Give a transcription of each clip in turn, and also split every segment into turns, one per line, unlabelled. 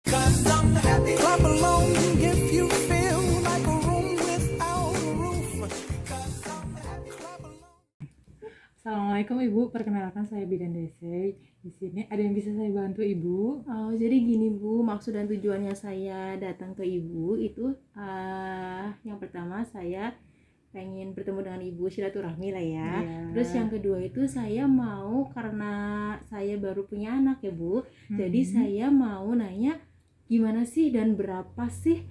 Clap along if you feel like a room without a roof. Clap along.
Assalamualaikum Ibu, perkenalkan saya Bidan Dese. Di sini ada yang bisa saya bantu Ibu?
Oh, jadi gini Bu, maksud dan tujuannya saya datang ke Ibu itu yang pertama saya pengen bertemu dengan Ibu, silaturahmi lah ya.
Iya.
Terus yang kedua itu saya mau, karena saya baru punya anak ya Bu, jadi saya mau nanya gimana sih dan berapa sih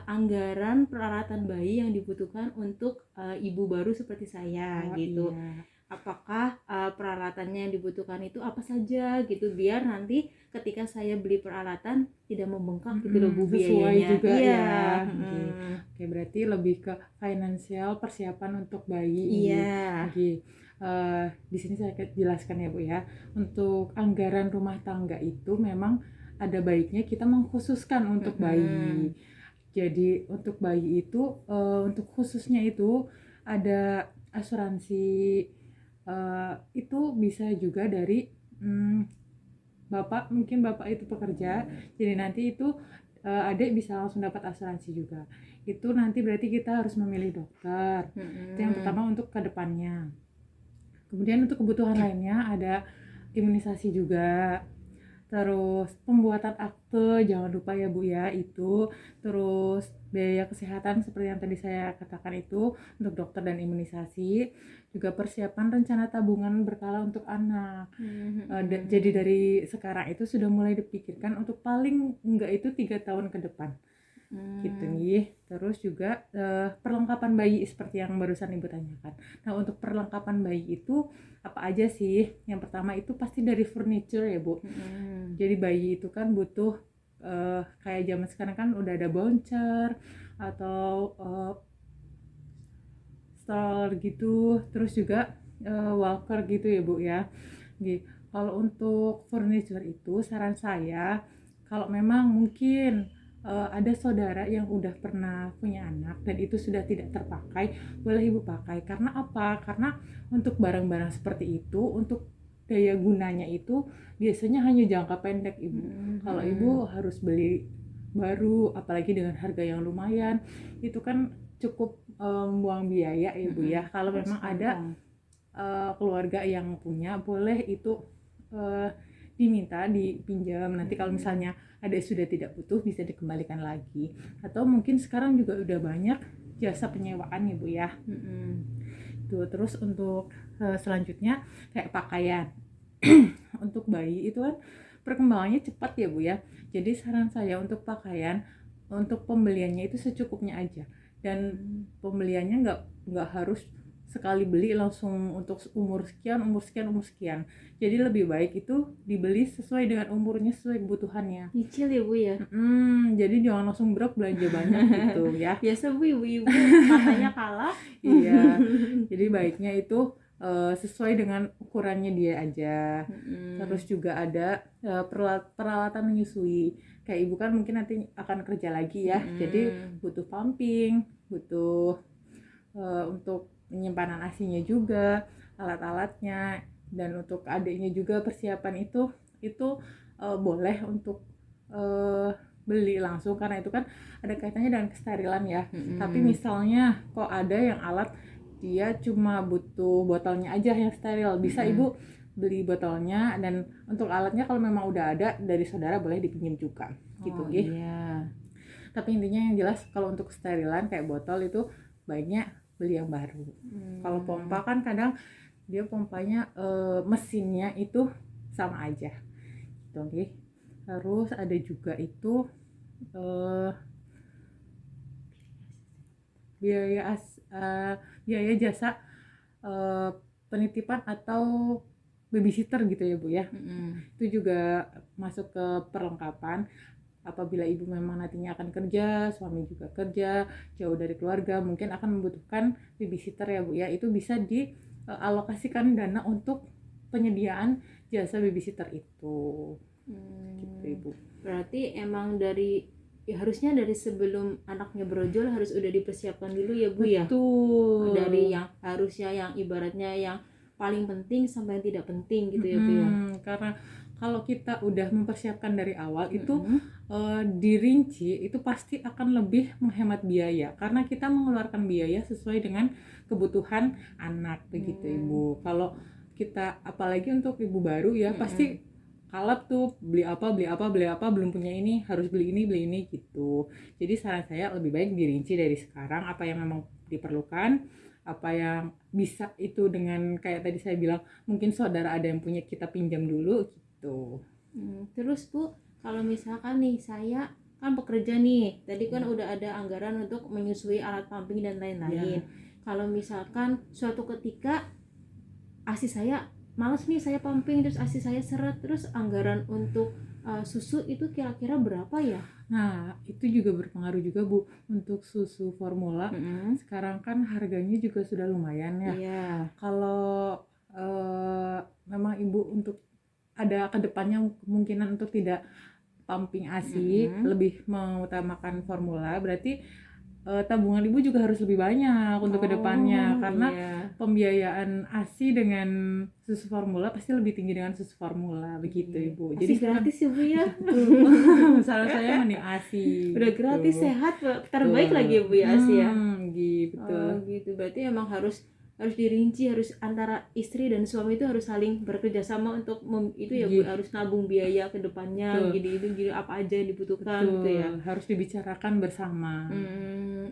anggaran peralatan bayi yang dibutuhkan untuk ibu baru seperti saya
Oh,
gitu.
iya.
Apakah peralatannya yang dibutuhkan itu apa saja gitu, biar nanti ketika saya beli peralatan tidak membengkak gitu loh Bu,
Sesuai
biayanya.
juga
Iya.
ya. Oke, berarti lebih ke finansial persiapan untuk bayi.
Iya.
Oke. Di sini saya jelaskan ya Bu ya. Untuk anggaran rumah tangga itu memang ada baiknya kita mengkhususkan untuk bayi. Jadi untuk bayi itu untuk khususnya itu ada asuransi, itu bisa juga dari Bapak, mungkin Bapak itu pekerja, jadi nanti itu adik bisa langsung dapat asuransi juga. Itu nanti berarti kita harus memilih dokter. Itu yang pertama untuk kedepannya. Kemudian untuk kebutuhan lainnya ada imunisasi juga. Terus pembuatan akte jangan lupa ya Bu ya, itu. Terus biaya kesehatan seperti yang tadi saya katakan itu untuk dokter dan imunisasi. Juga persiapan rencana tabungan berkala untuk anak. Jadi dari sekarang itu sudah mulai dipikirkan untuk paling enggak itu 3 tahun ke depan. Gitu nih. Terus juga perlengkapan bayi seperti yang barusan Ibu tanyakan. Nah, untuk perlengkapan bayi itu apa aja sih? Yang pertama itu pasti dari furniture ya Bu. Jadi bayi itu kan butuh kayak zaman sekarang kan udah ada bouncer atau stroller gitu, terus juga walker gitu ya Bu ya. Jadi, kalau untuk furniture itu saran saya kalau memang mungkin ada saudara yang udah pernah punya anak dan itu sudah tidak terpakai, boleh Ibu pakai. Karena apa? Karena untuk barang-barang seperti itu, untuk daya gunanya itu biasanya hanya jangka pendek Ibu. Kalau Ibu harus beli baru, apalagi dengan harga yang lumayan, itu kan cukup buang biaya ya Bu ya. Kalau memang ada keluarga yang punya, boleh itu diminta dipinjam. Nanti kalau misalnya ada sudah tidak butuh bisa dikembalikan lagi. Atau mungkin sekarang juga udah banyak jasa penyewaan ya Bu ya. Tuh, terus untuk selanjutnya kayak pakaian. Untuk bayi itu kan perkembangannya cepat ya Bu ya. Jadi saran saya untuk pakaian, untuk pembeliannya itu secukupnya aja. Dan pembeliannya nggak harus sekali beli langsung untuk umur sekian. Jadi lebih baik itu dibeli sesuai dengan umurnya, sesuai kebutuhannya.
Nyicil ya Bu ya.
Jadi jangan langsung brok belanja banyak gitu ya.
Biasa Bu, ibu-ibu matanya kalah.
Iya. Jadi baiknya itu sesuai dengan ukurannya dia aja. Terus juga ada peralatan menyusui. Kayak Ibu kan mungkin nanti akan kerja lagi ya. Jadi butuh pumping, butuh untuk penyimpanan ASI-nya juga, alat-alatnya, dan untuk adiknya juga persiapan itu boleh untuk beli langsung, karena itu kan ada kaitannya dengan kesterilan ya. Tapi misalnya kok ada yang alat dia cuma butuh botolnya aja yang steril, bisa Ibu beli botolnya, dan untuk alatnya kalau memang udah ada dari saudara boleh dipinjam juga gitu.
Iya.
Tapi intinya yang jelas kalau untuk sterilan kayak botol itu baiknya beli yang baru. Kalau pompa kan kadang dia pompanya mesinnya itu sama aja gitu. Terus ada juga itu biaya jasa penitipan atau babysitter gitu ya Bu ya. Itu juga masuk ke perlengkapan. Apabila ibu memang nantinya akan kerja, suami juga kerja, jauh dari keluarga, mungkin akan membutuhkan babysitter ya Bu ya. Itu bisa dialokasikan dana untuk penyediaan jasa babysitter itu. Gitu Ibu.
Berarti emang harusnya dari sebelum anaknya berojol harus udah dipersiapkan dulu ya Bu ya.
Betul.
Dari yang harusnya yang ibaratnya yang paling penting sampai yang tidak penting gitu ya Bu ya.
Karena kalau kita udah mempersiapkan dari awal itu dirinci itu pasti akan lebih menghemat biaya karena kita mengeluarkan biaya sesuai dengan kebutuhan anak begitu Ibu. Kalau kita apalagi untuk ibu baru ya pasti kalap tuh beli apa belum punya ini harus beli ini gitu. Jadi saran saya lebih baik dirinci dari sekarang apa yang memang diperlukan, apa yang bisa itu dengan kayak tadi saya bilang mungkin saudara ada yang punya kita pinjam dulu gitu.
Terus Bu, kalau misalkan nih saya kan bekerja nih, tadi kan udah ada anggaran untuk menyusui alat pumping dan lain-lain. Kalau misalkan suatu ketika ASI saya males nih saya pumping terus ASI saya seret, terus anggaran untuk susu itu kira-kira berapa ya?
Nah itu juga berpengaruh juga Bu untuk susu formula. Sekarang kan harganya juga sudah lumayan ya.
Iya.
Kalau memang ibu untuk ada kedepannya kemungkinan untuk tidak pumping ASI, lebih mengutamakan formula, berarti tabungan ibu juga harus lebih banyak untuk kedepannya karena pembiayaan ASI dengan susu formula pasti lebih tinggi dengan susu formula begitu Ibu.
Jadi gratis ya Bu ya.
Saran saya mending ASI.
Udah
gitu.
gratis sehat terbaik lagi ya Bu ya ASI ya.
Gitu.
Oh gitu, berarti emang harus dirinci, harus antara istri dan suami itu harus saling bekerja sama untuk itu ya Bu, harus nabung biaya ke depannya gini apa aja yang dibutuhkan gitu ya.
Harus dibicarakan bersama.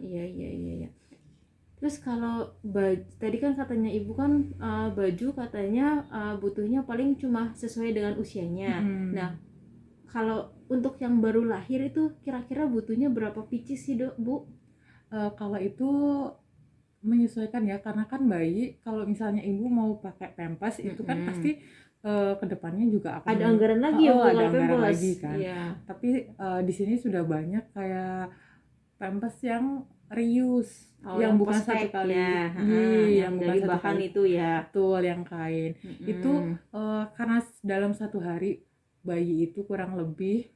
Iya. Terus kalau tadi kan katanya Ibu kan baju katanya butuhnya paling cuma sesuai dengan usianya. Nah, kalau untuk yang baru lahir itu kira-kira butuhnya berapa pieces sih Bu?
Kalau itu menyesuaikan ya karena kan bayi kalau misalnya ibu mau pakai pempes itu kan pasti kedepannya juga akan
ada anggaran lagi ya Bu,
ada anggaran
pempes
lagi kan. Tapi di sini sudah banyak kayak pempes yang reuse yang bukan satu kali
ya. Yang dari bahan kali. Itu ya
betul yang kain itu karena dalam satu hari bayi itu kurang lebih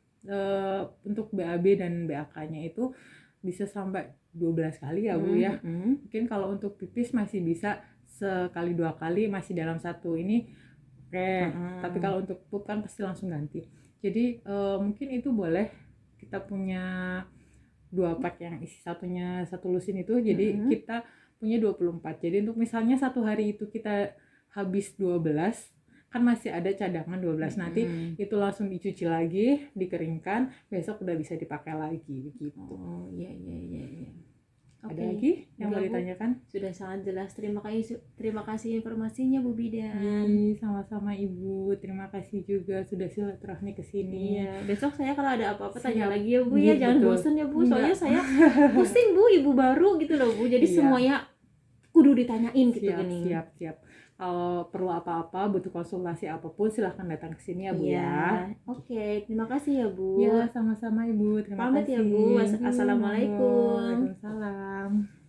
untuk BAB dan BAK-nya itu bisa sampai 12 kali ya Bu ya. Mungkin kalau untuk pipis masih bisa sekali 2 kali masih dalam satu ini tapi kalau untuk pup kan pasti langsung ganti. Jadi mungkin itu boleh kita punya 2 pack yang isi satunya satu lusin itu jadi kita punya 24. Jadi untuk misalnya satu hari itu kita habis 12 kan masih ada cadangan 12 nanti itu langsung dicuci lagi, dikeringkan, besok udah bisa dipakai lagi begitu.
Oh iya.
Ada lagi yang mau ditanyakan?
Sudah sangat jelas. Terima kasih informasinya Bu Bidan.
Sama-sama Ibu. Terima kasih juga sudah silaturahmi ke sini.
Iya. Besok saya kalau ada apa-apa tanya lagi ya Bu ya. Jangan bosan ya Bu. Soalnya saya pusing Bu, ibu baru gitu loh Bu. Jadi semuanya kudu ditanyain gitu gini.
Siap. Kalau perlu apa-apa, butuh konsultasi apapun silahkan datang ke sini ya Bu ya.
Oke, terima kasih ya Bu.
Ya, sama-sama Ibu. Terima kasih.
Pamit ya Bu. Assalamualaikum.
Waalaikumsalam.